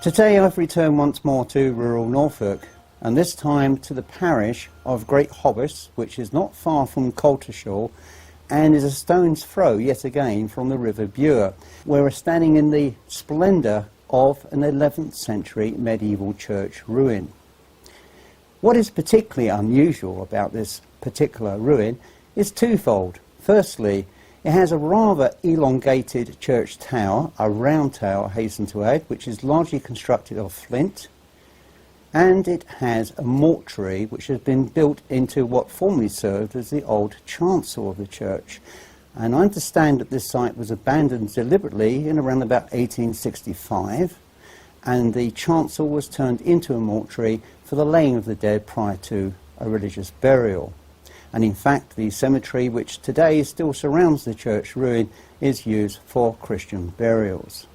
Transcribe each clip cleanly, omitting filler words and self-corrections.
Today I've returned once more to rural Norfolk, and this time to the parish of Great Hautbois, which is not far from Coltishall and is a stone's throw yet again from the River Bure, where we're standing in the splendour of an 11th century medieval church ruin. What is particularly unusual about this particular ruin is twofold. Firstly, it has a rather elongated church tower, a round tower, I hasten to add, which is largely constructed of flint, and it has a mortuary which has been built into what formerly served as the old chancel of the church. And I understand that this site was abandoned deliberately in around about 1865, and the chancel was turned into a mortuary for the laying of the dead prior to a religious burial. And in fact, the cemetery, which today still surrounds the church ruin, is used for Christian burials.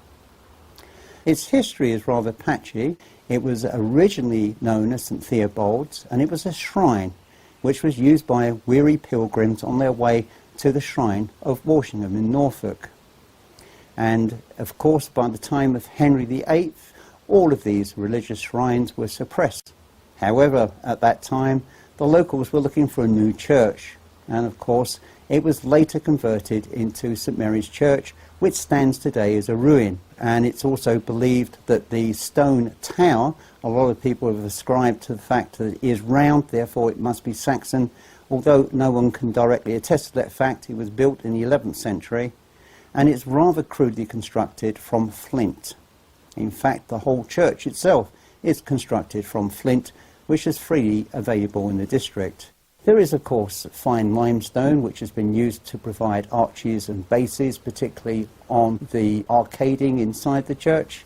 Its history is rather patchy. It was originally known as St Theobald's, and it was a shrine which was used by weary pilgrims on their way to the shrine of Walsingham in Norfolk. And of course, by the time of Henry VIII, all of these religious shrines were suppressed. However, at that time, the locals were looking for a new church, and of course it was later converted into St Mary's Church, which stands today as a ruin. And it's also believed that the stone tower, a lot of people have ascribed to the fact that it is round, therefore it must be Saxon, although no one can directly attest to that fact. It was built in the 11th century, and it's rather crudely constructed from flint. In fact, the whole church itself is constructed from flint, which is freely available in the district. There is, of course, fine limestone, which has been used to provide arches and bases, particularly on the arcading inside the church.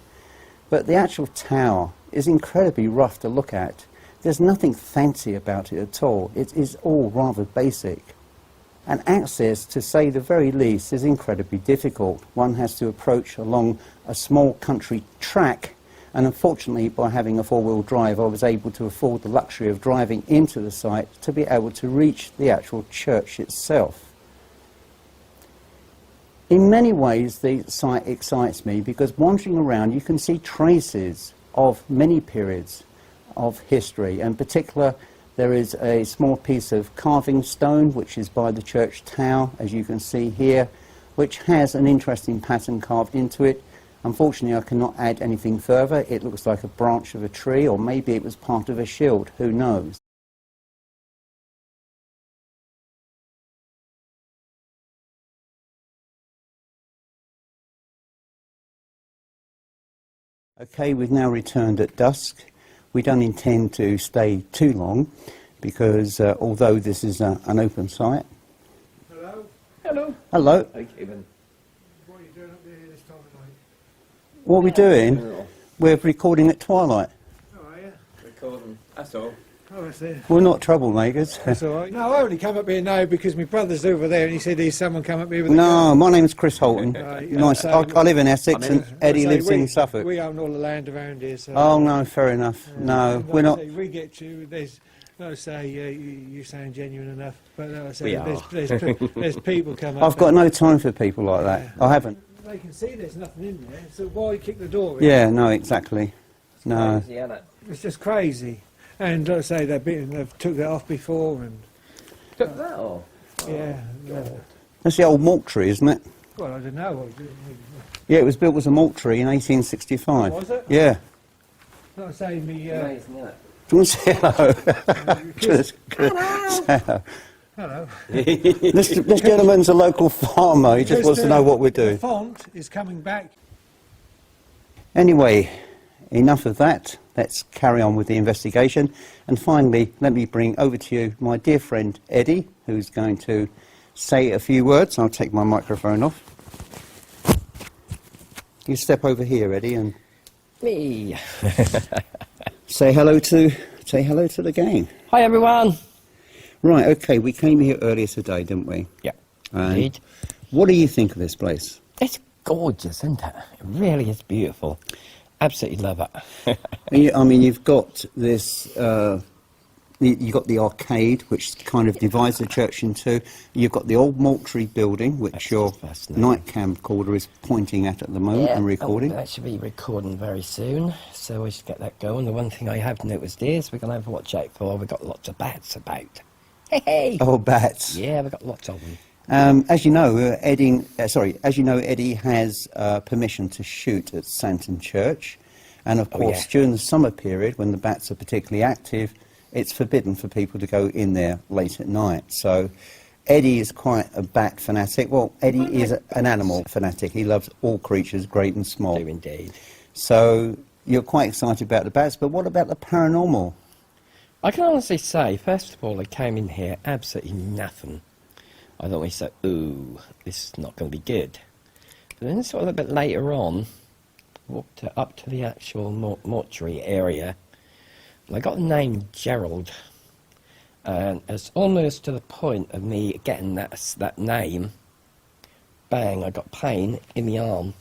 But the actual tower is incredibly rough to look at. There's nothing fancy about it at all. It is all rather basic. And access, to say the very least, is incredibly difficult. One has to approach along a small country track, and unfortunately, by having a four-wheel drive, I was able to afford the luxury of driving into the site to be able to reach the actual church itself. In many ways, the site excites me because wandering around you can see traces of many periods of history. In particular, there is a small piece of carving stone which is by the church tower, as you can see here, which has an interesting pattern carved into it. Unfortunately, I cannot add anything further. It looks like a branch of a tree, or maybe it was part of a shield, who knows. Okay, we've now returned at dusk. We don't intend to stay too long because although this is an open site... Hello? Hello. Hello. Hey, Kevin. What are you doing up there this time of night? What are we doing? We're recording at Twilight. Oh, are you? Recording, that's all. Oh, that's it. We're not troublemakers. That's all right. No, I only come up here now because my brother's over there and he said there's someone come up here with a No, gun. my name's Chris Halton. Nice. I live in Essex and Eddie lives in Suffolk. We own all the land around here. So, Oh, no, fair enough. No, we're not... We get you, there's... Like I say, you sound genuine enough, but like I say, there's people come up. I've got no time for people like that. Yeah. I haven't. They can see there's nothing in there, so why kick the door in? Yeah, no, exactly. No. Crazy, isn't it? It's just crazy. And like I say, they've took that off before, and Took that off? yeah. That's the old mortuary, isn't it? Well, I don't know. Yeah, it was built as a mortuary in 1865. Was it? Yeah. Like I say, me. Amazing, isn't it? Do you want to say hello? Just say hello. Hello. This gentleman's a local farmer. He just wants to know what we're The doing. font is coming back. Anyway, enough of that. Let's carry on with the investigation. And finally, let me bring over to you my dear friend Eddie, who's going to say a few words. I'll take my microphone off. You step over here, Eddie, and Me. say hello to the gang. Hi, everyone. Right, okay, we came here earlier today, didn't we? Yeah, And indeed. what do you think of this place? It's gorgeous, isn't it? It really is beautiful. Absolutely love it. I mean, you've got this You've got the arcade, which kind of divides the church in two. You've got the old mortuary building, which your night camcorder is pointing at the moment and recording. That should be recording very soon, so we should get that going. The one thing I have noticed is we're going to have to watch out for, we've got lots of bats about. Hey! Oh, bats. Yeah, we've got lots of them. As you know, Eddie has permission to shoot at Santon Church. And of course, during the summer period, when the bats are particularly active, it's forbidden for people to go in there late at night. So Eddie is quite a bat fanatic. Well, Eddie is an animal fanatic. He loves all creatures, great and small. Do indeed. So you're quite excited about the bats, but what about the paranormal? I can honestly say, first of all, I came in here absolutely nothing. I thought we said, ooh, this is not going to be good. But then sort of a bit later on, walked up to the actual mortuary area, and I got the name Gerald, and it's almost to the point of me getting that name. Bang! I got pain in the arm.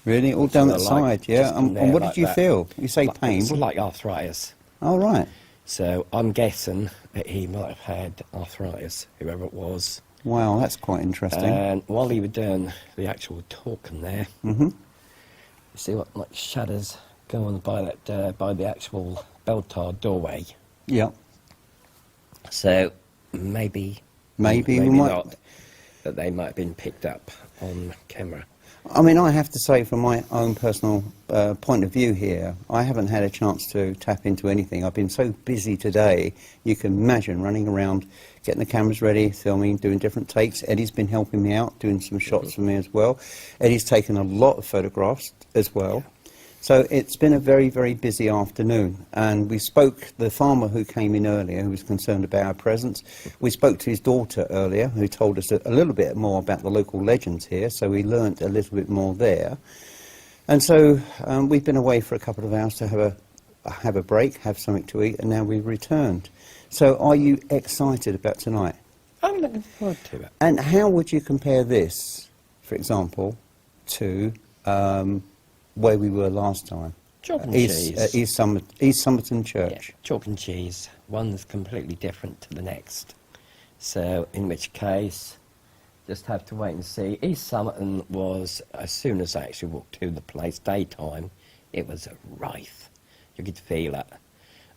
Really, all down that side, yeah. And what did you feel? You say pain? It's like arthritis. Oh, right. So I'm guessing that he might have had arthritis, whoever it was. Wow, that's quite interesting. And while he was doing the actual talking there, you see what like shadows going by that by the actual bell tower doorway. Yeah. So maybe we might not, that they might have been picked up on camera. I mean, I have to say, from my own personal point of view here, I haven't had a chance to tap into anything. I've been so busy today, you can imagine running around, getting the cameras ready, filming, doing different takes. Eddie's been helping me out, doing some shots for me as well. Eddie's taken a lot of photographs as well. So it's been a very, very busy afternoon. And we spoke, the farmer who came in earlier, who was concerned about our presence, we spoke to his daughter earlier, who told us a little bit more about the local legends here, so we learnt a little bit more there. And so we've been away for a couple of hours to have a break, have something to eat, and now we've returned. So are you excited about tonight? I'm looking forward to it. And how would you compare this, for example, to where we were last time? Chalk and cheese. East Somerton Church. Yeah, chalk and cheese. One's completely different to the next. So, in which case, just have to wait and see. East Somerton was, as soon as I actually walked to the place, daytime, it was rife. You could feel it.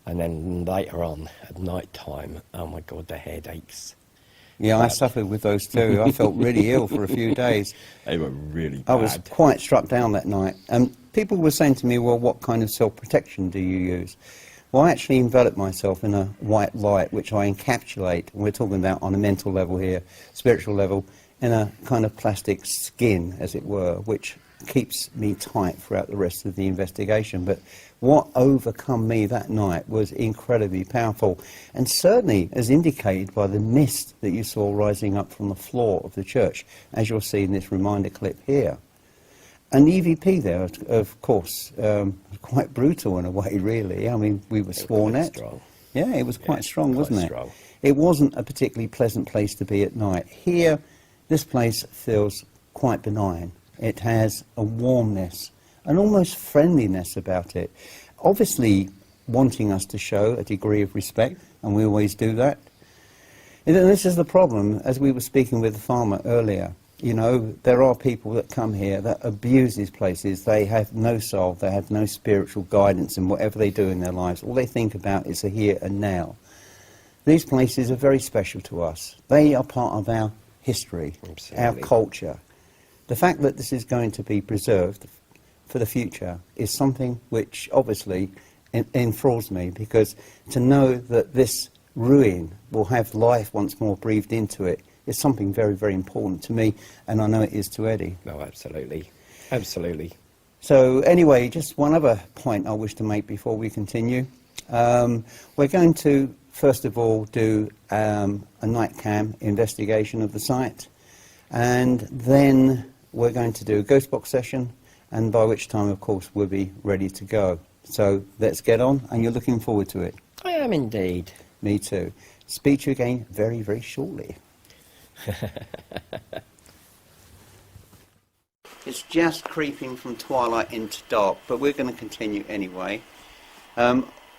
And then later on, at night time, oh my God, the headaches. Yeah, I suffered with those too. I felt really ill for a few days. They were really bad. I was quite struck down that night. And people were saying to me, well, what kind of self-protection do you use? Well, I actually envelop myself in a white light, which I encapsulate, and we're talking about on a mental level here, spiritual level, in a kind of plastic skin, as it were, which keeps me tight throughout the rest of the investigation. But what overcome me that night was incredibly powerful, and certainly as indicated by the mist that you saw rising up from the floor of the church, as you'll see in this reminder clip here. And the EVP there, of course, quite brutal in a way, really. I mean, we were sworn at. Yeah, it was quite strong, wasn't it? Strong. It wasn't a particularly pleasant place to be at night. Here, this place feels quite benign. It has a warmness, an almost friendliness about it. Obviously wanting us to show a degree of respect, and we always do that. And then this is the problem, as we were speaking with the farmer earlier. You know, there are people that come here that abuse these places. They have no soul, they have no spiritual guidance in whatever they do in their lives. All they think about is the here and now. These places are very special to us. They are part of our history, our culture. The fact that this is going to be preserved for the future is something which obviously enthralls me, because to know that this ruin will have life once more breathed into it is something very, very important to me, and I know it is to Eddie. No, absolutely. Absolutely. So anyway, just one other point I wish to make before we continue. We're going to, first of all, do a night cam investigation of the site, and then we're going to do a ghost box session, and by which time, of course, we'll be ready to go. So let's get on, and you're looking forward to it. I am indeed. Me too. Speak to you again very, very shortly. It's just creeping from twilight into dark, but we're going to continue anyway.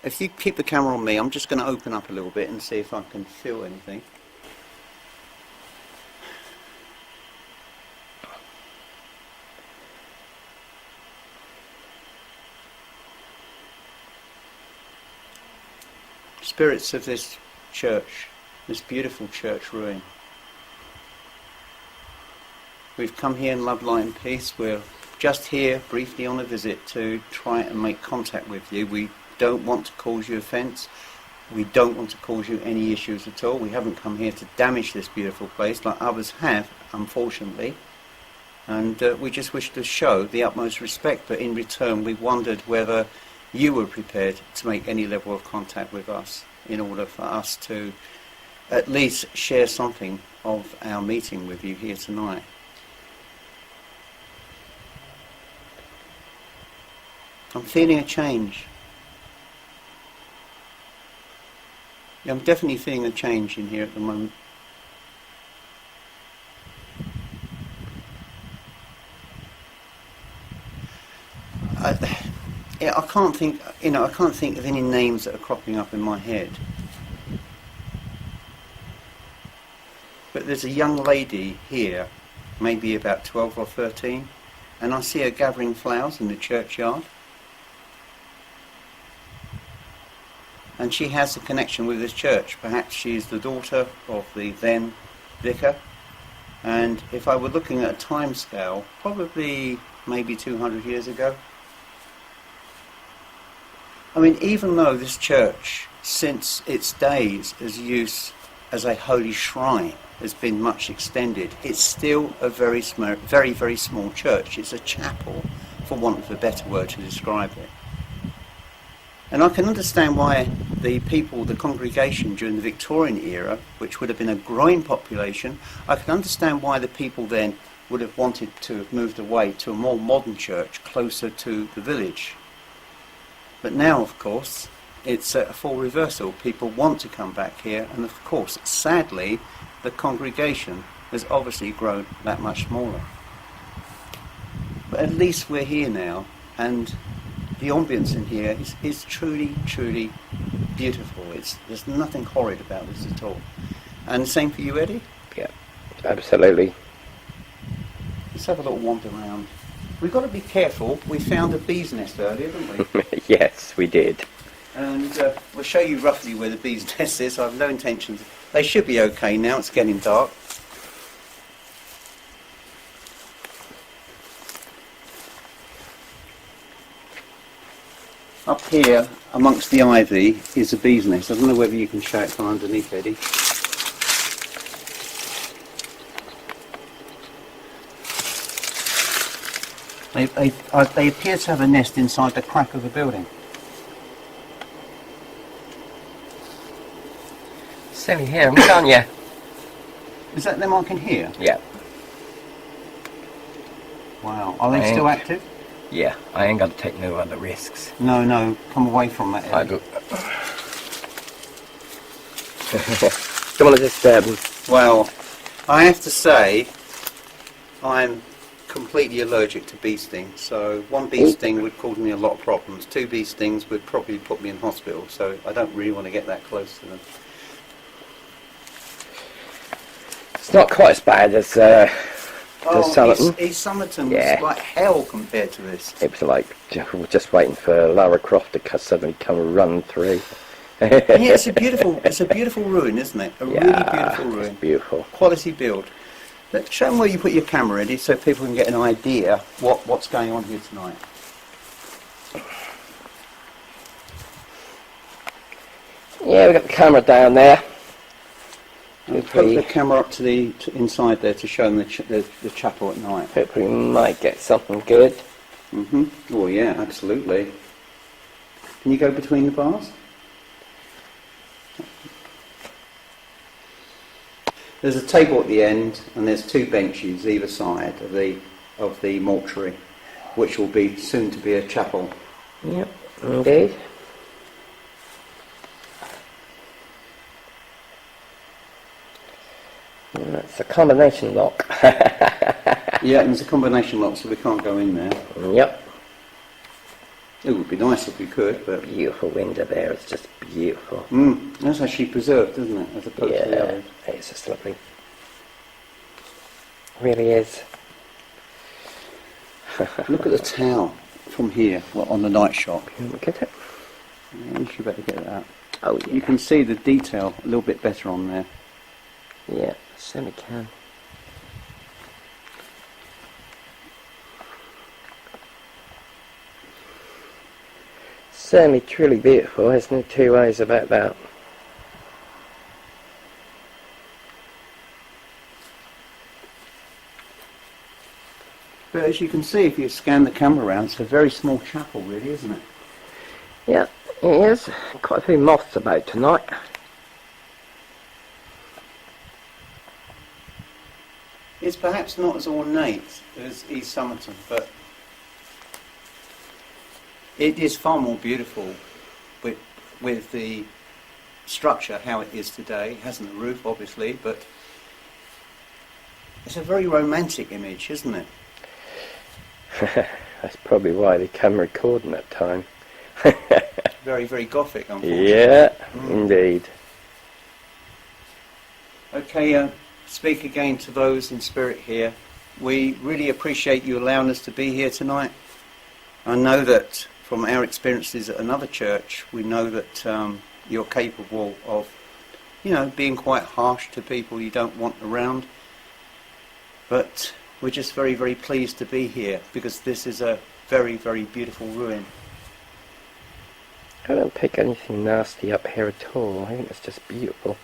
if you keep the camera on me, I'm just going to open up a little bit and see if I can feel anything. Spirits of this church, this beautiful church ruin. We've come here in love, light and peace. We're just here briefly on a visit to try and make contact with you. We don't want to cause you offence. We don't want to cause you any issues at all. We haven't come here to damage this beautiful place like others have, unfortunately. And we just wish to show the utmost respect, but in return we wondered whether you were prepared to make any level of contact with us in order for us to at least share something of our meeting with you here tonight. I'm feeling a change. Yeah, I'm definitely feeling a change in here at the moment. I can't think, I can't think of any names that are cropping up in my head. But there's a young lady here, maybe about 12 or 13, and I see her gathering flowers in the churchyard. And she has a connection with this church. Perhaps she's the daughter of the then vicar. And if I were looking at a time scale, probably maybe 200 years ago. I mean, even though this church, since its days as use as a holy shrine, has been much extended, it's still a very, very small church. It's a chapel, for want of a better word to describe it. And I can understand why the people, the congregation during the Victorian era, which would have been a growing population, I can understand why the people then would have wanted to have moved away to a more modern church closer to the village. But now, of course, it's a full reversal. People want to come back here, and of course, sadly, the congregation has obviously grown that much smaller. But at least we're here now, and the ambience in here is truly, truly beautiful. There's nothing horrid about this at all. And the same for you, Eddie? Yeah, absolutely. Let's have a little wander around. We've got to be careful. We found a bee's nest earlier, didn't we? Yes, we did. And we'll show you roughly where the bee's nest is. I have no intentions. They should be okay now. It's getting dark. Up here, amongst the ivy, is a bee's nest. I don't know whether you can show it from underneath, Eddie. They appear to have a nest inside the crack of the building. So you hear them, can't you? Is that them I can hear? Yeah. Wow. Are they still active? Yeah, I ain't got to take no other risks. No, come away from that area. Don't want to disturb them. Well, I have to say, I'm completely allergic to bee stings. So one bee sting would cause me a lot of problems. 2 bee stings would probably put me in hospital. So I don't really want to get that close to them. It's not quite as bad as Somerton. East Somerton was like hell compared to this. It was like just waiting for Lara Croft to suddenly come run through. Yeah, it's a beautiful ruin, isn't it? Really beautiful ruin. It's beautiful. Quality build. But show them where you put your camera, Eddie, so people can get an idea what's going on here tonight. Yeah, we've got the camera down there. I'll put the camera up to inside there to show them the chapel at night. Hopefully we might get something good. Oh yeah, absolutely. Can you go between the bars? There's a table at the end, and there's 2 benches either side of the mortuary, which will be soon to be a chapel. Yep, indeed. It's a combination lock. Yeah, and there's a combination lock, so we can't go in there. Yep. It would be nice if we could, but... Beautiful window there, it's just beautiful. That's actually preserved, isn't it, as opposed to the others? Yeah, it's just lovely. Really is. Look at the tower from here, on the night shot. Look at it. Yeah, you should better get that. Oh yeah. You can see the detail a little bit better on there. Yeah, certainly can. Certainly truly beautiful, there's no two ways about that. But as you can see, if you scan the camera around, it's a very small chapel really, isn't it? Yeah, it is. Quite a few moths about tonight. It's perhaps not as ornate as East Somerton, but it is far more beautiful with the structure how it is today. It hasn't a roof, obviously, but it's a very romantic image, isn't it? That's probably why they come recording that time. Very, very Gothic, unfortunately. Yeah, indeed. Okay, speak again to those in spirit here. We really appreciate you allowing us to be here tonight. I know that from our experiences at another church, we know that you're capable of, being quite harsh to people you don't want around. But we're just very, very pleased to be here because this is a very, very beautiful ruin. I don't pick anything nasty up here at all. I think it's just beautiful.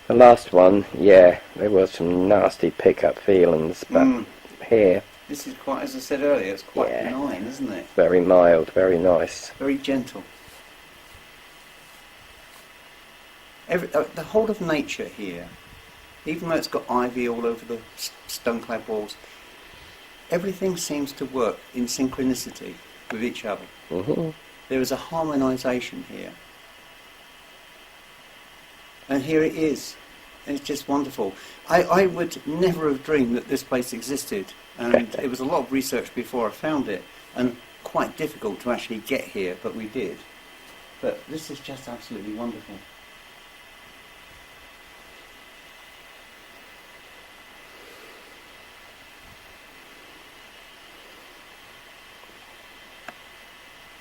The last one, yeah, there was some nasty pick-up feelings, but here... This is quite, as I said earlier, it's quite benign, isn't it? Very mild, very nice. Very gentle. The whole of nature here, even though it's got ivy all over the stone-clad walls, everything seems to work in synchronicity with each other. There is a harmonisation here. And here it is. It's just wonderful. I would never have dreamed that this place existed. And it was a lot of research before I found it. And quite difficult to actually get here, but we did. But this is just absolutely wonderful.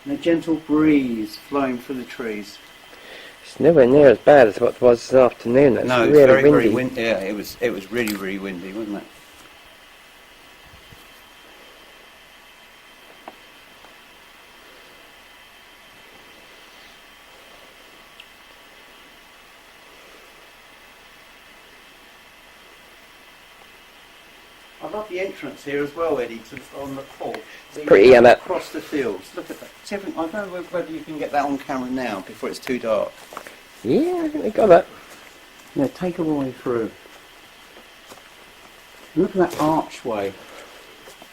And a gentle breeze flowing through the trees. It's nowhere near as bad as what it was this afternoon. It's no, really it's very, windy. very windy. Yeah, it was really, really windy, wasn't it? I love the entrance here as well, Eddie, on the pole. It's pretty, across the fields. Look at that. See, I don't know whether you can get that on camera now before it's too dark. Yeah, I think they got that. Yeah, take her all the way through. Look at that archway.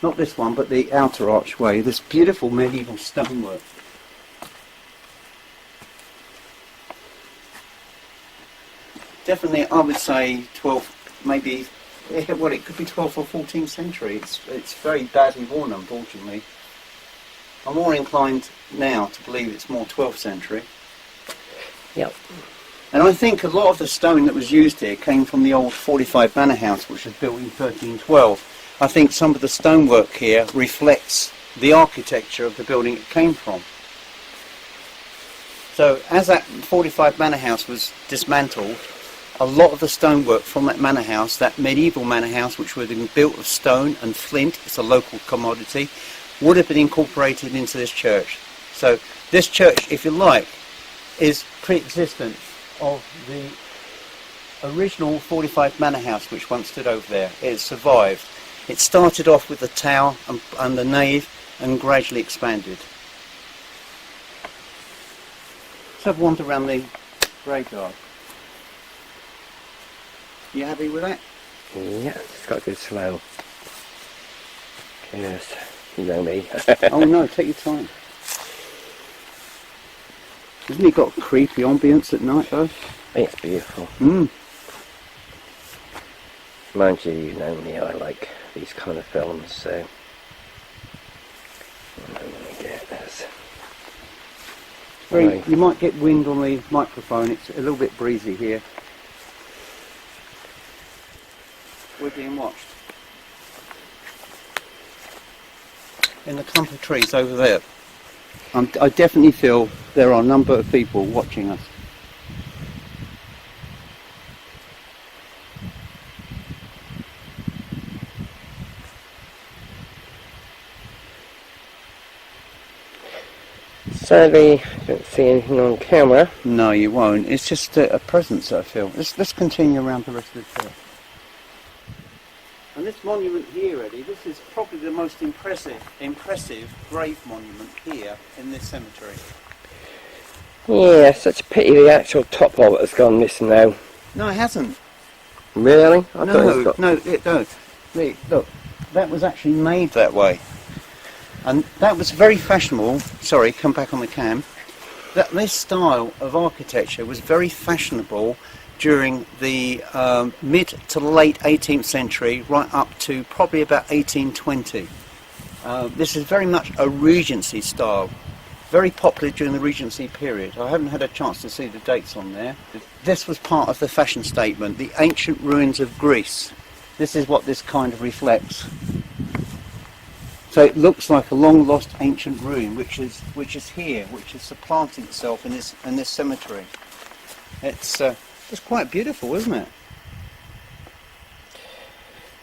Not this one, but the outer archway. This beautiful medieval stonework. Definitely, I would say 12th, maybe. Yeah, well, it could be 12th or 14th century. It's very badly worn, unfortunately. I'm more inclined now to believe it's more 12th century. Yep. And I think a lot of the stone that was used here came from the old 45 manor house, which was built in 1312. I think some of the stonework here reflects the architecture of the building it came from. So as that 45 manor house was dismantled, a lot of the stonework from that manor house, that medieval manor house, which would have been built of stone and flint, it's a local commodity, would have been incorporated into this church. So this church, if you like, is pre-existent of the original 45 manor house which once stood over there. It has survived. It started off with the tower and the nave and gradually expanded. Let's have a wander around the graveyard. You happy with that? Yeah, it's got to go slow. Yes, you know me. Oh no, take your time. Hasn't it got a creepy ambience at night though? It's beautiful. Mind you, you know me, I like these kind of films, so I'm going to get this. Right. You might get wind on the microphone, it's a little bit breezy here. We're being watched. In the clump of trees over there. I definitely feel there are a number of people watching us. Sadly, I don't see anything on camera. No, you won't. It's just a presence that I feel. Let's continue around the rest of the church. And this monument here, Eddie, this is probably the most impressive grave monument here in this cemetery. Yeah, such a pity the actual top of it has gone missing now. No, it hasn't. Really? I thought it's got... No, look, that was actually made that way. And that was very fashionable. Sorry, come back on the cam. This style of architecture was very fashionable during the mid to late 18th century, right up to probably about 1820. This is very much a Regency style, very popular during the Regency period. I haven't had a chance to see the dates on there. This was part of the fashion statement, the ancient ruins of Greece. This is what this kind of reflects. So it looks like a long lost ancient ruin, which is here, which is supplanting itself in this cemetery. It's quite beautiful, isn't it?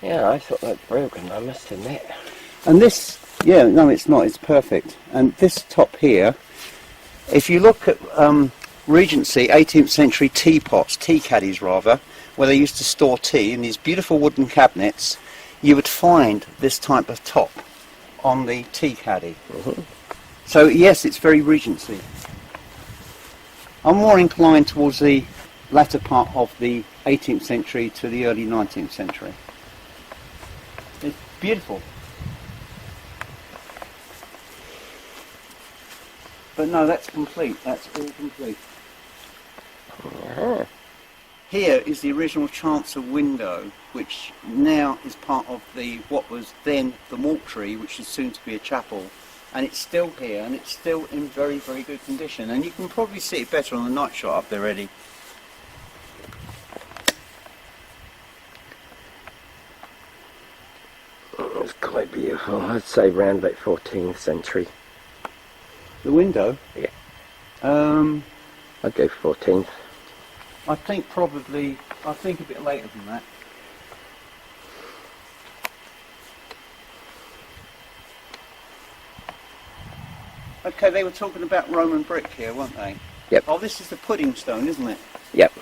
Yeah, I thought that broken, I must admit. And this, yeah, no, it's not. It's perfect. And this top here, if you look at Regency 18th century teapots, tea caddies rather, where they used to store tea in these beautiful wooden cabinets, you would find this type of top on the tea caddy. Mm-hmm. So yes, it's very Regency. I'm more inclined towards the latter part of the 18th century to the early 19th century. It's beautiful. But no, that's complete. That's all complete. Uh-huh. Here is the original chancel window, which now is part of what was then the mortuary, which is soon to be a chapel. And it's still here, and it's still in very, very good condition. And you can probably see it better on the night shot up there, Eddie. It's quite beautiful. I'd say around about 14th century. The window? Yeah. I'd go 14th. I think a bit later than that. Okay, they were talking about Roman brick here, weren't they? Yep. Oh, this is the pudding stone, isn't it? Yep.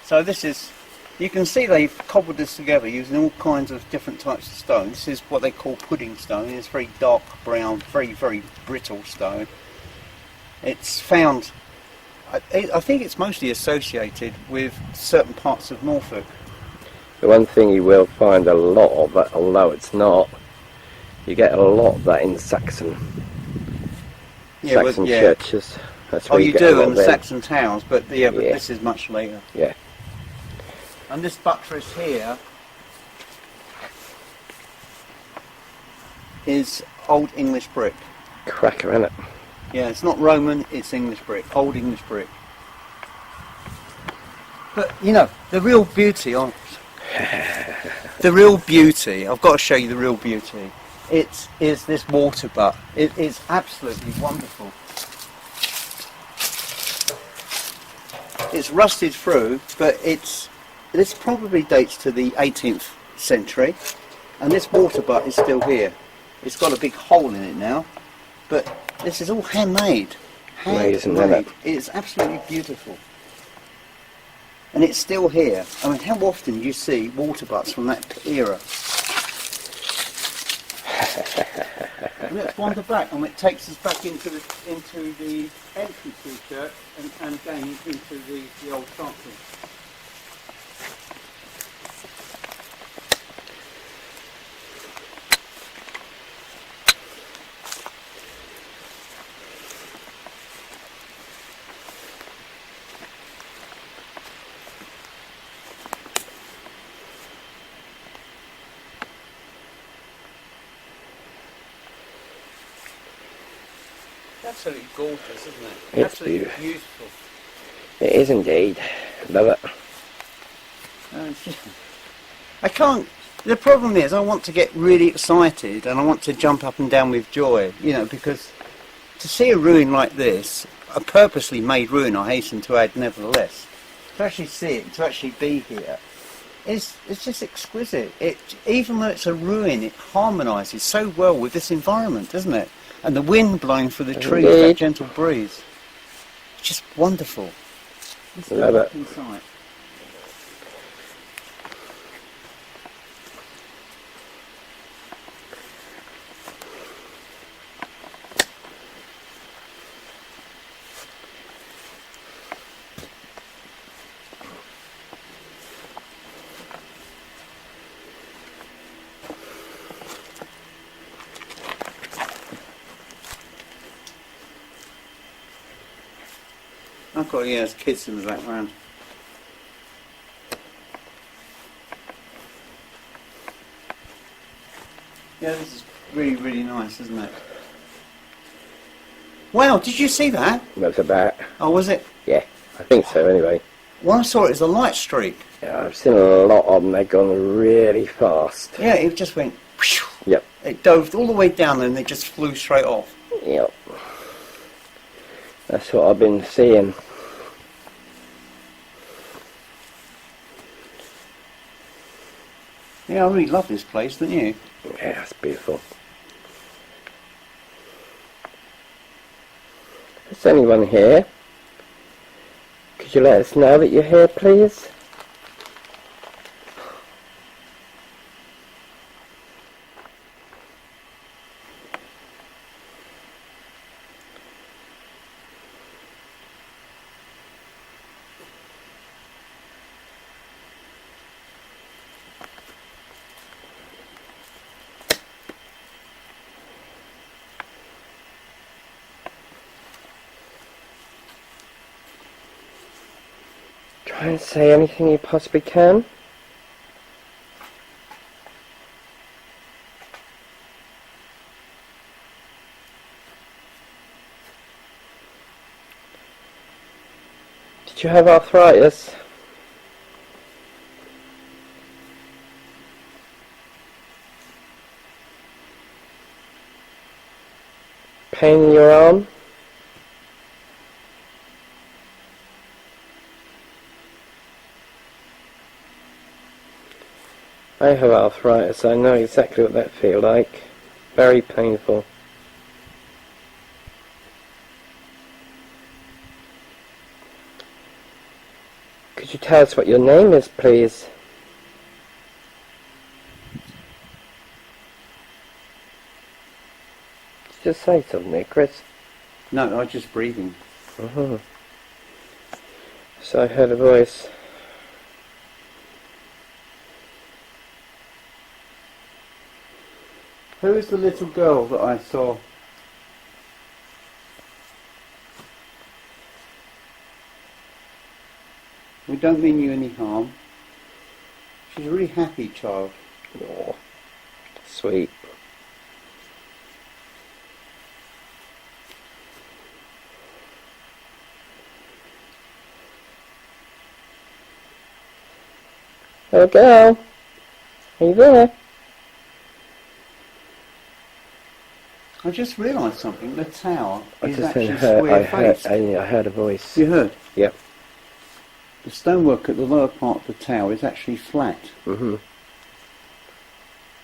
So this is, you can see they've cobbled this together using all kinds of different types of stone. This is what they call pudding stone. It's very dark brown, very, very brittle stone. It's found, I think it's mostly associated with certain parts of Norfolk. The one thing you will find a lot of that, although it's not, you get a lot of that in Saxon. Yeah, Saxon yeah. churches. That's where You get a do lot in of the them. Saxon towns, but but this is much later. Yeah. And this buttress here is Old English brick. Cracker, innit? Yeah, it's not Roman, it's English brick, Old English brick. But, you know, the real beauty, I've got to show you the real beauty. It is this water butt. It is absolutely wonderful. It's rusted through, but this probably dates to the 18th century, and this water butt is still here. It's got a big hole in it now, but this is all handmade. Amazing, isn't it? It's absolutely beautiful. And it's still here. I mean, how often do you see water butts from that era? And let's wander back, and it takes us back into the entrance to the church, and again into the old chancel. absolutely gorgeous, isn't it? It's Absolutely beautiful. It is indeed. Love it. I can't. The problem is, I want to get really excited and I want to jump up and down with joy, you know, because to see a ruin like this, a purposely made ruin, I hasten to add, nevertheless, to actually see it, to actually be here, it's just exquisite. Even though it's a ruin, it harmonises so well with this environment, doesn't it? And the wind blowing through the trees, that gentle breeze. It's just wonderful. Love it. Inside. I've got, yeah, there's kids in the background. Yeah, this is really, really nice, isn't it? Wow, did you see that? That's about. Oh, was it? Yeah, I think so anyway. Well, I saw it as a light streak. Yeah, I've seen a lot of them. They've gone really fast. Yeah, it just went... Yep. It dove all the way down and it just flew straight off. Yep. That's what I've been seeing. Yeah, I really love this place, don't you? Yeah, it's beautiful. Is anyone here? Could you let us know that you're here, please? Try and say anything you possibly can. Did you have arthritis? Pain in your arm? I have arthritis, I know exactly what that feels like. Very painful. Could you tell us what your name is, please? Just say something there, Chris. No, I was just breathing. So I heard a voice. Who is the little girl that I saw? We don't mean you any harm. She's a really happy child. Oh, sweet. Little girl, are you there? I just realised something. The tower I is just actually heard, square-faced. I heard a voice. You heard? Yep. The stonework at the lower part of the tower is actually flat. Little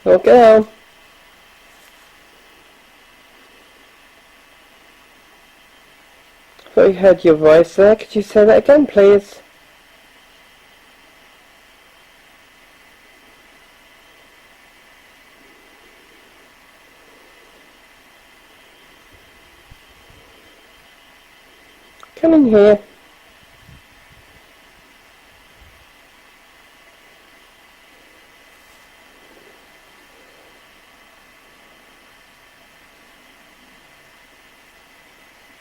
girl. I thought you heard your voice there. Could you say that again, please? Come in here.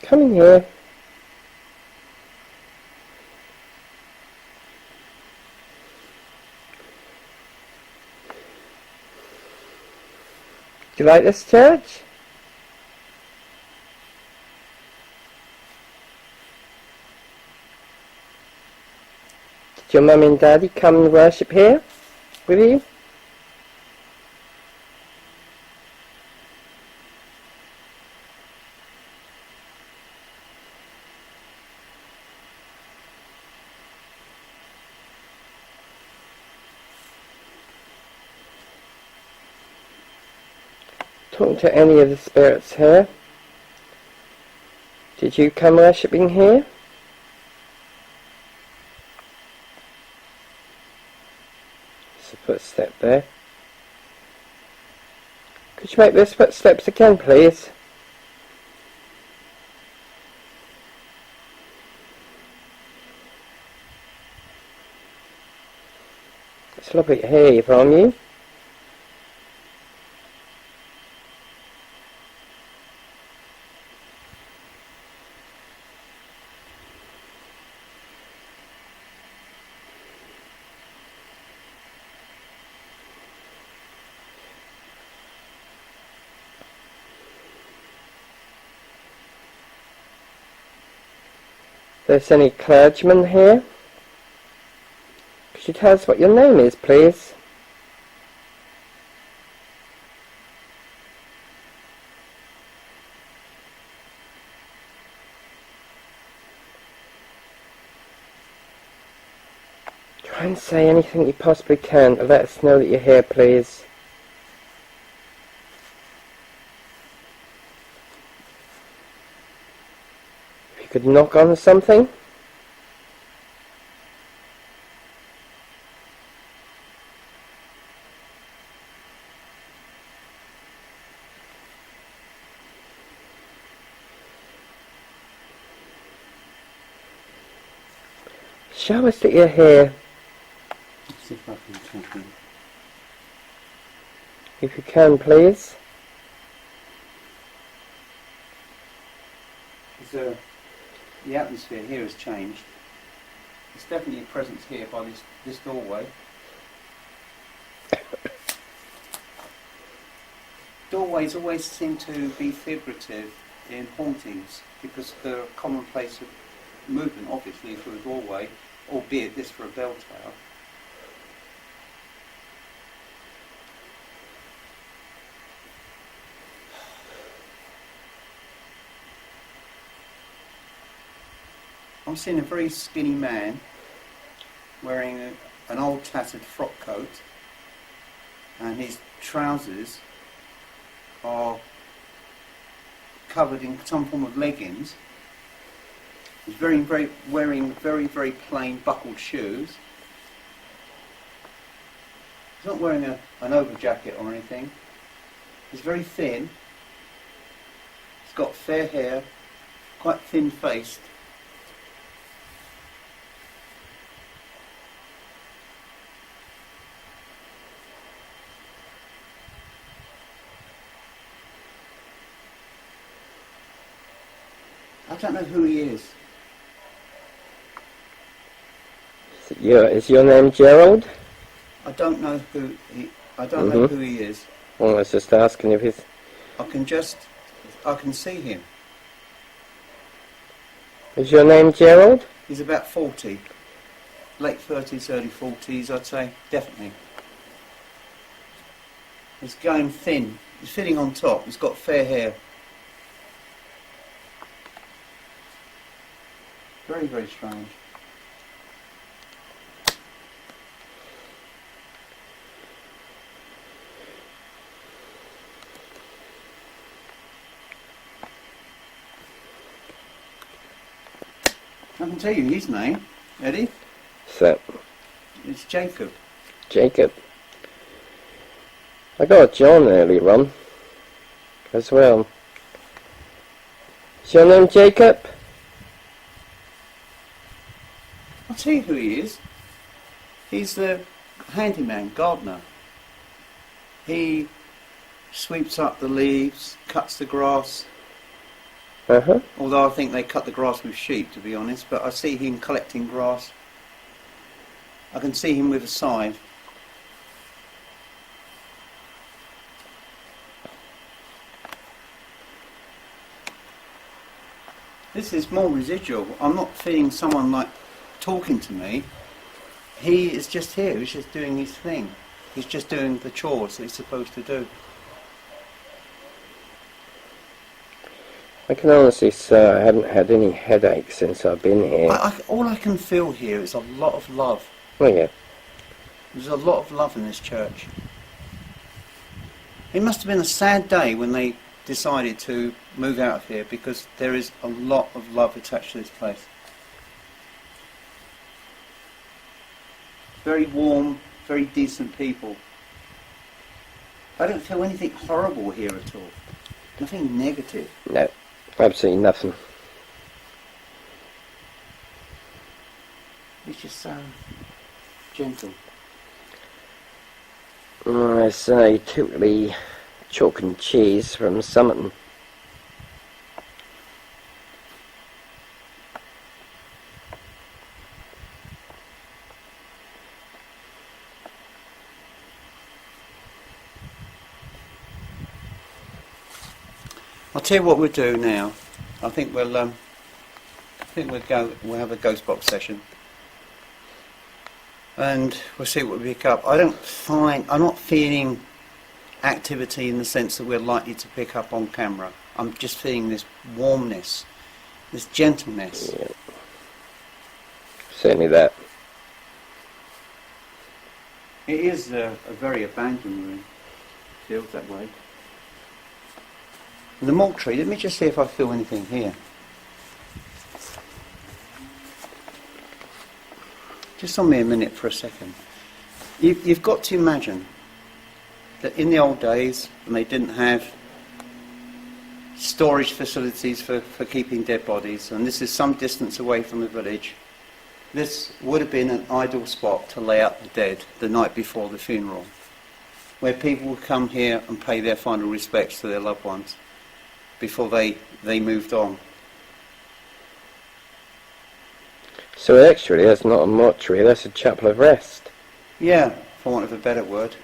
Come in here. Do you like this church? Did your mum and daddy come and worship here with you? Talking to any of the spirits here. Did you come worshipping here? There's a footstep there. Could you make those footsteps again, please? It's lovely to hear from you. There's any clergyman here? Could you tell us what your name is, please? Try and say anything you possibly can to let us know that you're here, please. If you could knock on something. Show us that you're here. Let's see if I can talk in. If you can, please. The atmosphere here has changed. There's definitely a presence here by this doorway. Doorways always seem to be figurative in hauntings because they're a common place of movement, obviously, through a doorway, albeit this for a bell tower. I'm seeing a very skinny man wearing an old tattered frock coat, and his trousers are covered in some form of leggings. He's wearing very plain buckled shoes. He's not wearing an over jacket or anything. He's very thin. He's got fair hair, quite thin faced. I don't know who he is. Is your name Gerald? I don't know who he. I don't know who he is. Well, I was just asking if he's. I can see him. Is your name Gerald? He's about 40, late 30s, early 40s, I'd say, definitely. He's going thin. He's fitting on top. He's got fair hair. Very, very strange. I can tell you his name, Eddie. So, It's Jacob. Jacob. I got a John earlier on as well. Is your name Jacob? I'll tell you who he is. He's the handyman, gardener. He sweeps up the leaves, cuts the grass. Although I think they cut the grass with sheep, to be honest, but I see him collecting grass. I can see him with a scythe. This is more residual. I'm not feeling someone like talking to me. he is just here. He's just doing his thing. He's just doing the chores that he's supposed to do. I can honestly say I haven't had any headaches since I've been here. All I can feel here is a lot of love. Oh yeah. There's a lot of love in this church. It must have been a sad day when they decided to move out of here, because there is a lot of love attached to this place. Very warm, very decent people. I don't feel anything horrible here at all. Nothing negative. No, absolutely nothing. It's just so gentle. I say, typically chalk and cheese from Somerton. I'll tell you what we'll do now. I think we'll have a ghost box session, and we'll see what we pick up. I'm not feeling activity in the sense that we're likely to pick up on camera. I'm just feeling this warmness, this gentleness. Yeah. Certainly that. It is a very abandoned room. Feels that way. And the mortuary, let me just see if I feel anything here. Just on me a minute for a second. You've got to imagine that in the old days, when they didn't have storage facilities for keeping dead bodies, and this is some distance away from the village, this would have been an ideal spot to lay out the dead the night before the funeral, where people would come here and pay their final respects to their loved ones before they moved on. So actually that's not a mortuary, that's a chapel of rest. Yeah, for want of a better word.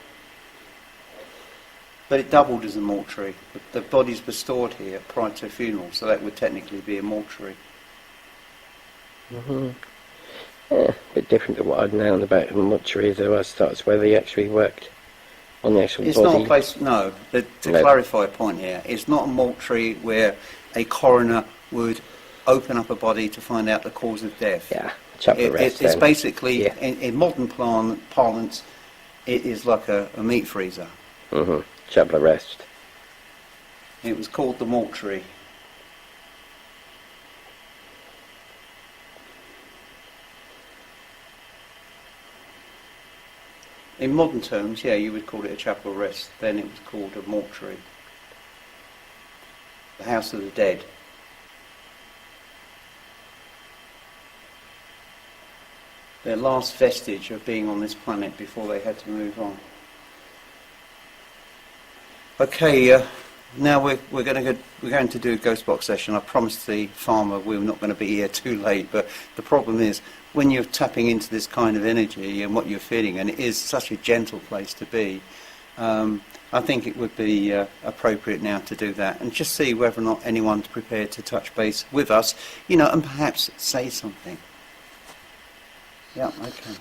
But it doubled as a mortuary. The bodies were stored here prior to a funeral, so that would technically be a mortuary. Mm-hmm. Yeah, a bit different to what I'd known about mortuaries. Though I thought it's where they actually worked on the actual It's body. not a place, no, to clarify a point here, it's not a mortuary where a coroner would open up a body to find out the cause of death. Yeah, chapel of rest. It's basically, yeah. in modern parlance, it is like a meat freezer. Mm-hmm. Chapel of rest. It was called the mortuary. In modern terms, yeah, you would call it a chapel of rest. Then it was called a mortuary. The house of the dead. Their last vestige of being on this planet before they had to move on. Okay, now we're going to do a ghost box session. I promised the farmer we were not going to be here too late, but the problem is when you're tapping into this kind of energy and what you're feeling, and it is such a gentle place to be, I think it would be appropriate now to do that and just see whether or not anyone's prepared to touch base with us, and perhaps say something. Yeah, okay.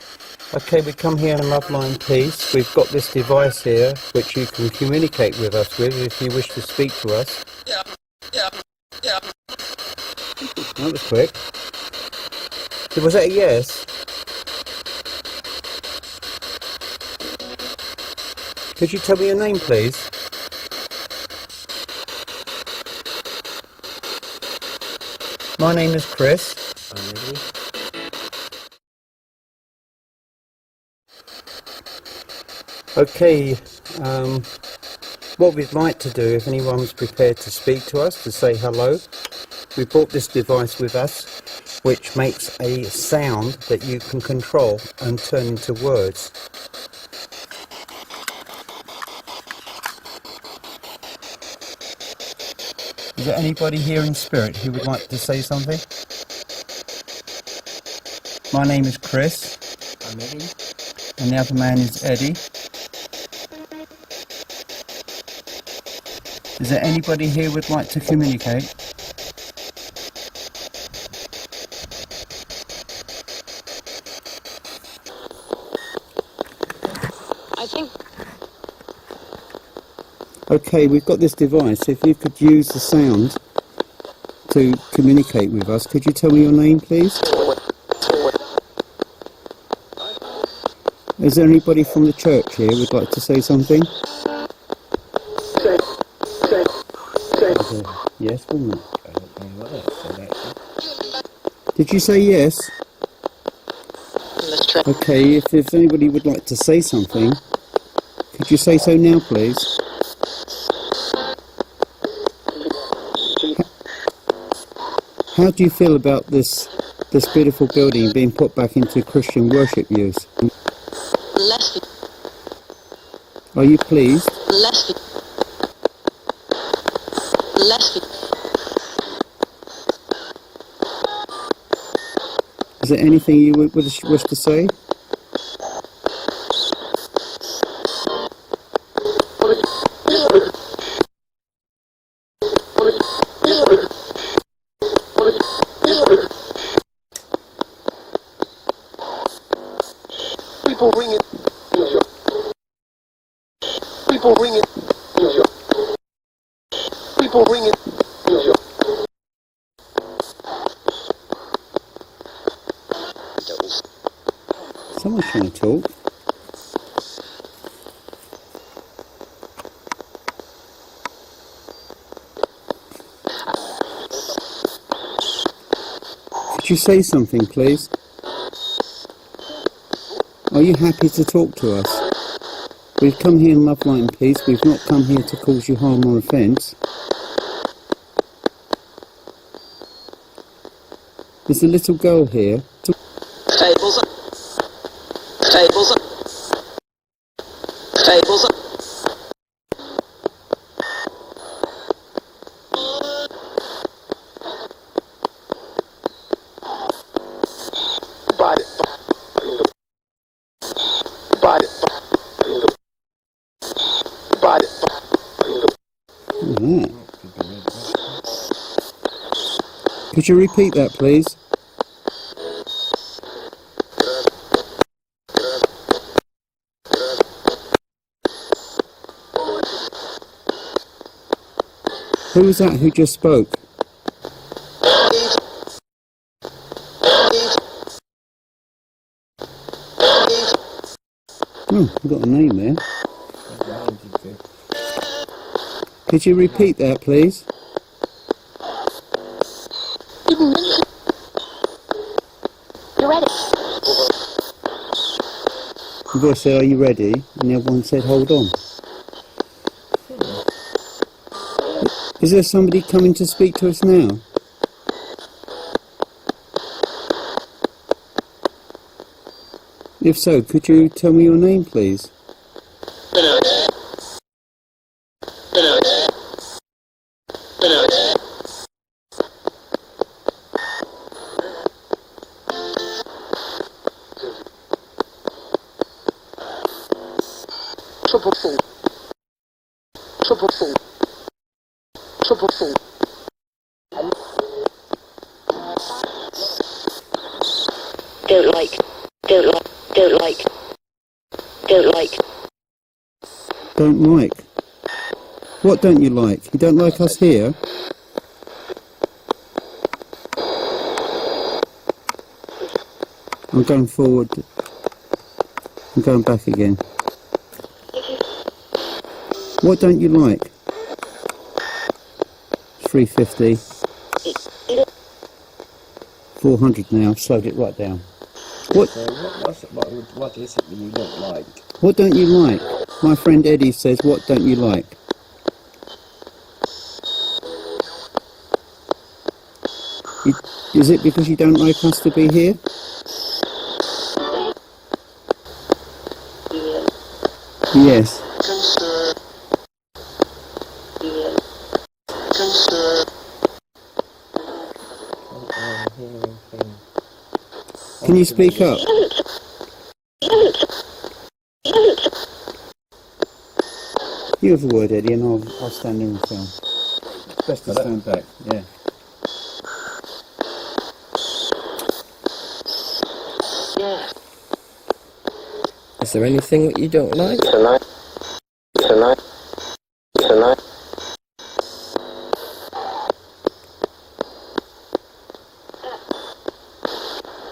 Okay, we come here in a Loveline piece. We've got this device here which you can communicate with us with if you wish to speak to us. Yeah. That was quick. Was that a yes? Could you tell me your name, please? My name is Chris. I'm Eddie. Okay, what we'd like to do, if anyone's prepared to speak to us, to say hello, we brought this device with us, which makes a sound that you can control and turn into words. Is there anybody here in spirit who would like to say something? My name is Chris. I'm Eddie. And the other man is Eddie. Is there anybody here who would like to communicate? I think... Okay, we've got this device. If you could use the sound to communicate with us, could you tell me your name, please? Is there anybody from the church here who would like to say something? Yes, wasn't it? I don't know what that said, actually. Did you say yes? Okay, if anybody would like to say something, could you say so now, please? How do you feel about this beautiful building being put back into Christian worship use? Are you pleased? Is there anything you would wish to say? People ring it. People ring it. People ring it. Someone's trying to talk. Could you say something, please? Are you happy to talk to us? We've come here in love, light and peace. We've not come here to cause you harm or offence. There's a little girl here. Tables up. Tables up. Tables up. Body. Body. Body. Alright. Could you repeat that, please? Who was that who just spoke? Oh, I've got a name there. Could you repeat that, please? You're ready. The voice said, "Are you ready?" And the other one said, "Hold on." Is there somebody coming to speak to us now? If so, could you tell me your name, please? Triple four. Triple four. Triple four. Don't like. Don't like. Don't like. Don't like. Don't like? What don't you like? You don't like us here? I'm going forward. I'm going back again. What don't you like? 350. 400 now. I've slowed it right down. What? So what is it that you don't like? What don't you like? My friend Eddie says, what don't you like? Is it because you don't like us to be here? Yes. Can you speak up? You have a word, Eddie, and I'll stand in the film. Best to stand back, yeah. Is there anything that you don't like? Tonight.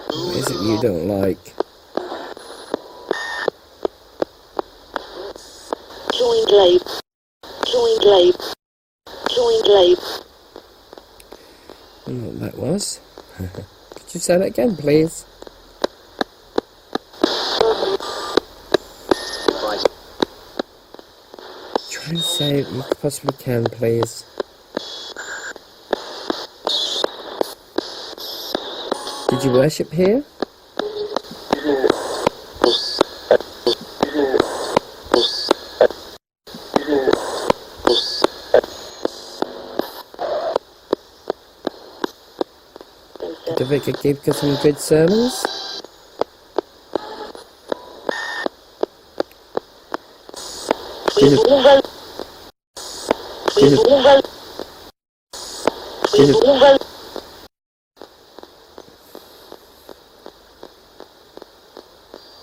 What is it you don't like? Joined lab. Joined lab. Joined lab. I don't know what that was. Could you say that again, please? Try and say it you possibly can, please. Did you worship here? Did the vicar give you some good sermons?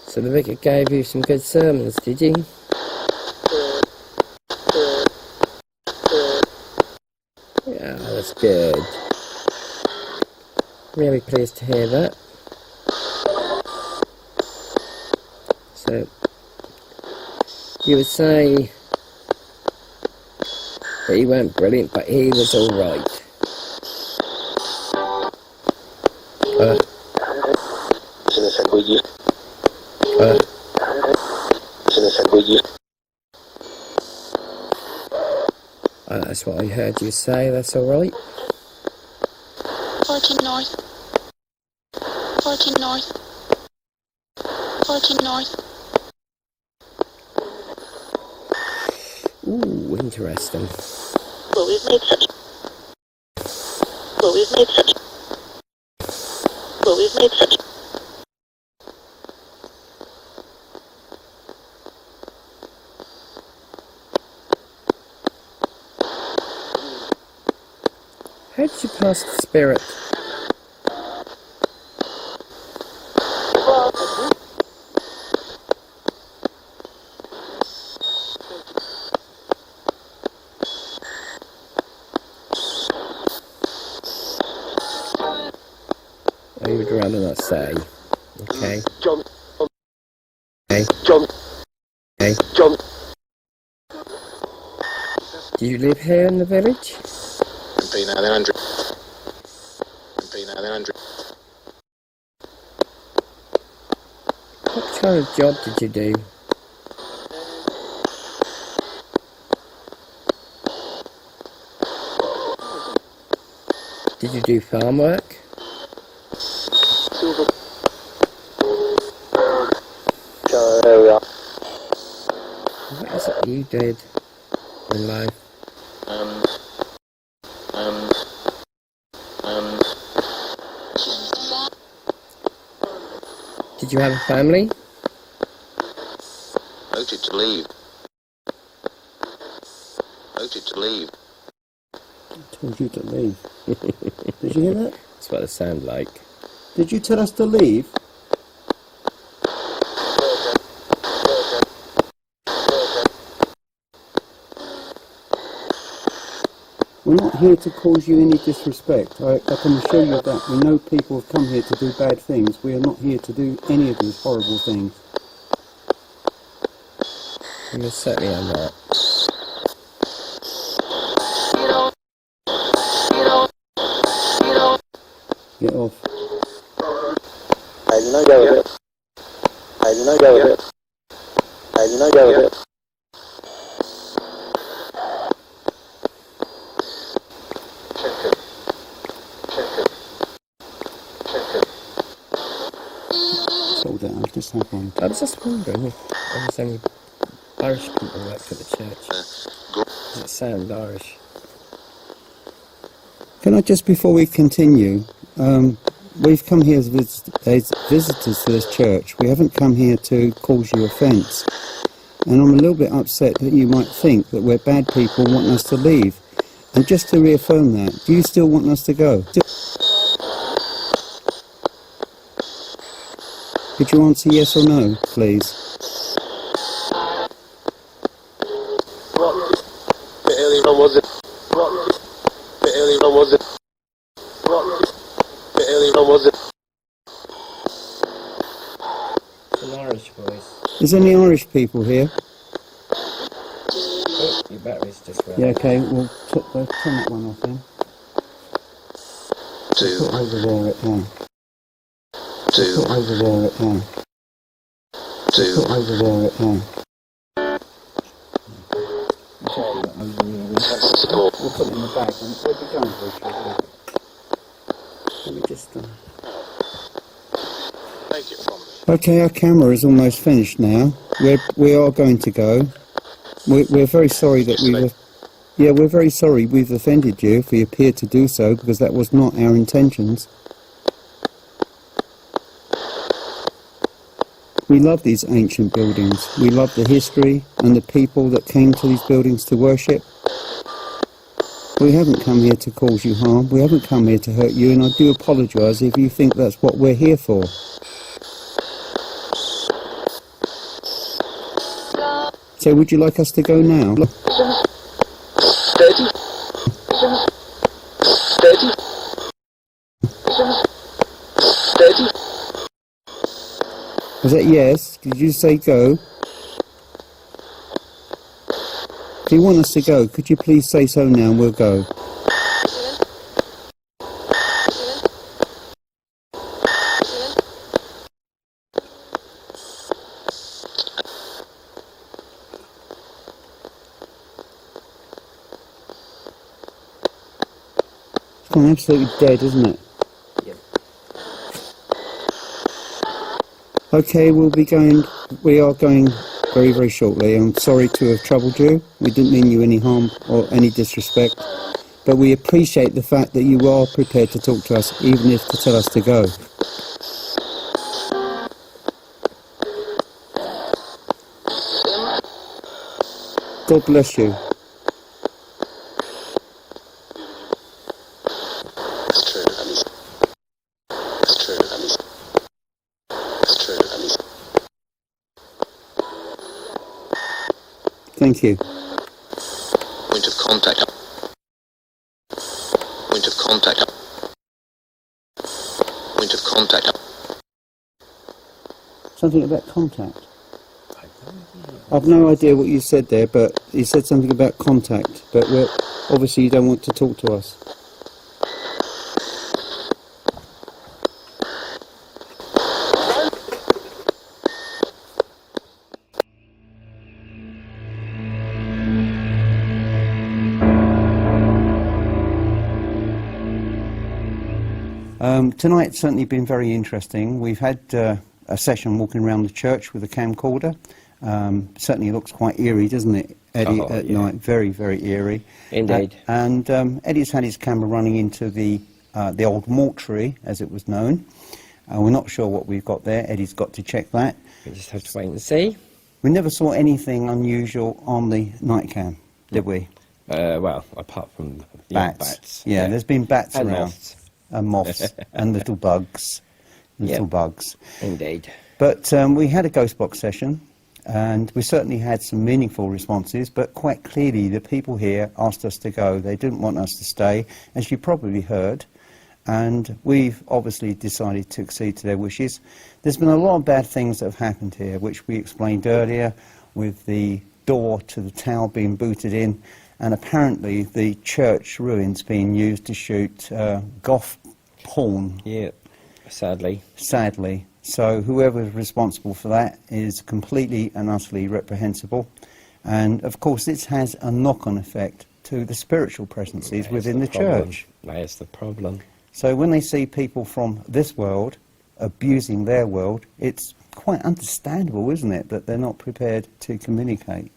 So the vicar gave you some good sermons, did he? Yeah, that's good. Really pleased to hear that. So, you would say that he weren't brilliant, but he was alright. That's what I heard you say, that's alright. 14 north. 14 north. 14 north. Ooh, interesting. Well, we've made such. Well, we've made such. Well, we've made such. How did you pass the spirit? I would rather not say. Okay. John. Okay. John. Okay. John. Do you live here in the village? What kind of job did you do? Did you do farm work? What is it you did in life? Did you have a family? Voted to leave. Voted to leave. I told you to leave. Did you hear that? That's what it sounded like. Did you tell us to leave? We're not here to cause you any disrespect. I can assure you of that. We know people have come here to do bad things. We are not here to do any of these horrible things. You certainly are not. Get off. I did not go with it. I did not go with it. I did not go with it. Hold it, I'll just have one. I was just wondering if there was any Irish people who worked at the church. Does it sound Irish? Can I just, before we continue, we've come here as visitors to this church. We haven't come here to cause you offence. And I'm a little bit upset that you might think that we're bad people and want us to leave. And just to reaffirm that, do you still want us to go? Could you answer yes or no, please? was it? Bit earlier on was it? Bit earlier on was it? It's an Irish voice. Is there any Irish people here? Oh, your battery's just run. Yeah, okay, we'll turn that one off then. Two. Put over there at now. Two. Put over there at now. Two. Put over there at now. Support. We'll put it in the bag and we'll be going very shortly. Let me just... Take it from me. Okay, our camera is almost finished now. We are going to go. We're very sorry that we've... Yeah, we're very sorry we've offended you if we appear to do so, because that was not our intentions. We love these ancient buildings. We love the history and the people that came to these buildings to worship. We haven't come here to cause you harm. We haven't come here to hurt you, and I do apologise if you think that's what we're here for. So would you like us to go now? Steady. Steady. Steady. Was that yes? Did you say go? If you want us to go, could you please say so now and we'll go? It's gone absolutely dead, isn't it? Yep. Okay, we are going very, very shortly. I'm sorry to have troubled you. We didn't mean you any harm or any disrespect. But we appreciate the fact that you are prepared to talk to us, even if to tell us to go. God bless you. That's true. That's true. That's true. Thank you. Point of contact. Point of contact. Point of contact. Something about contact. I've no idea what you said there, but you said something about contact. But obviously you don't want to talk to us. Tonight's certainly been very interesting. We've had a session walking around the church with a camcorder. Certainly looks quite eerie, doesn't it, Eddie, at night? Very, very eerie. Indeed. And Eddie's had his camera running into the old mortuary, as it was known. We're not sure what we've got there. Eddie's got to check that. We just have to wait and see. We never saw anything unusual on the night cam, did we? Well, apart from the bats. Yeah, there's been bats And around. moths. And moths. And little bugs. Little bugs. Indeed. But we had a ghost box session, and we certainly had some meaningful responses, but quite clearly the people here asked us to go. They didn't want us to stay, as you probably heard, and we've obviously decided to accede to their wishes. There's been a lot of bad things that have happened here, which we explained earlier, with the door to the tower being booted in, and apparently the church ruins being used to shoot goth porn. Yeah, sadly. Sadly. So whoever's responsible for that is completely and utterly reprehensible. And of course this has a knock-on effect to the spiritual presences within the church. That's the problem. So when they see people from this world abusing their world, it's quite understandable, isn't it, that they're not prepared to communicate.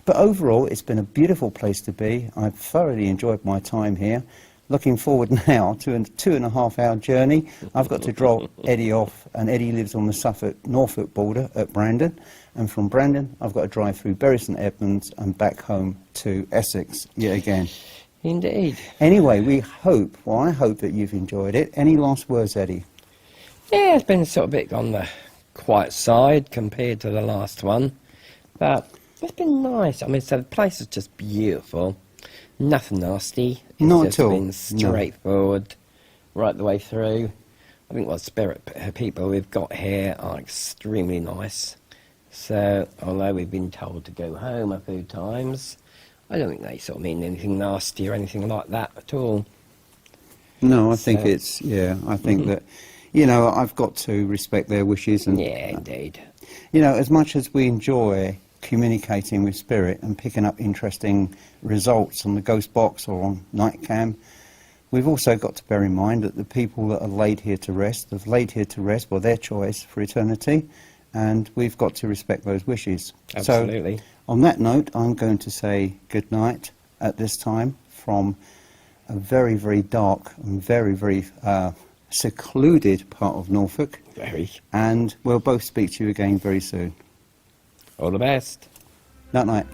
But overall, it's been a beautiful place to be. I've thoroughly enjoyed my time here. Looking forward now to a 2.5-hour journey. I've got to drop Eddie off, and Eddie lives on the Suffolk-Norfolk border at Brandon. And from Brandon, I've got to drive through Bury St Edmunds and back home to Essex yet again. Indeed. Anyway, I hope that you've enjoyed it. Any last words, Eddie? Yeah, it's been sort of a bit on the quiet side compared to the last one. But it's been nice. I mean, so the place is just beautiful. Nothing nasty. It's Not just at all, been no. straightforward right the way through. I think what spirit people we've got here are extremely nice. So, although we've been told to go home a few times, I don't think they sort of mean anything nasty or anything like that at all. No, I think So- it's, yeah, I think that, you know, I've got to respect their wishes. And, Yeah, indeed. you know, as much as we enjoy communicating with spirit and picking up interesting results on the ghost box or on night cam, we've also got to bear in mind that the people that are laid here to rest have laid here to rest by their choice for eternity, and we've got to respect those wishes. Absolutely. So, on that note, I'm going to say good night at this time from a very, very dark and very, very secluded part of Norfolk, Very. and we'll both speak to you again very soon. All the best. Night night.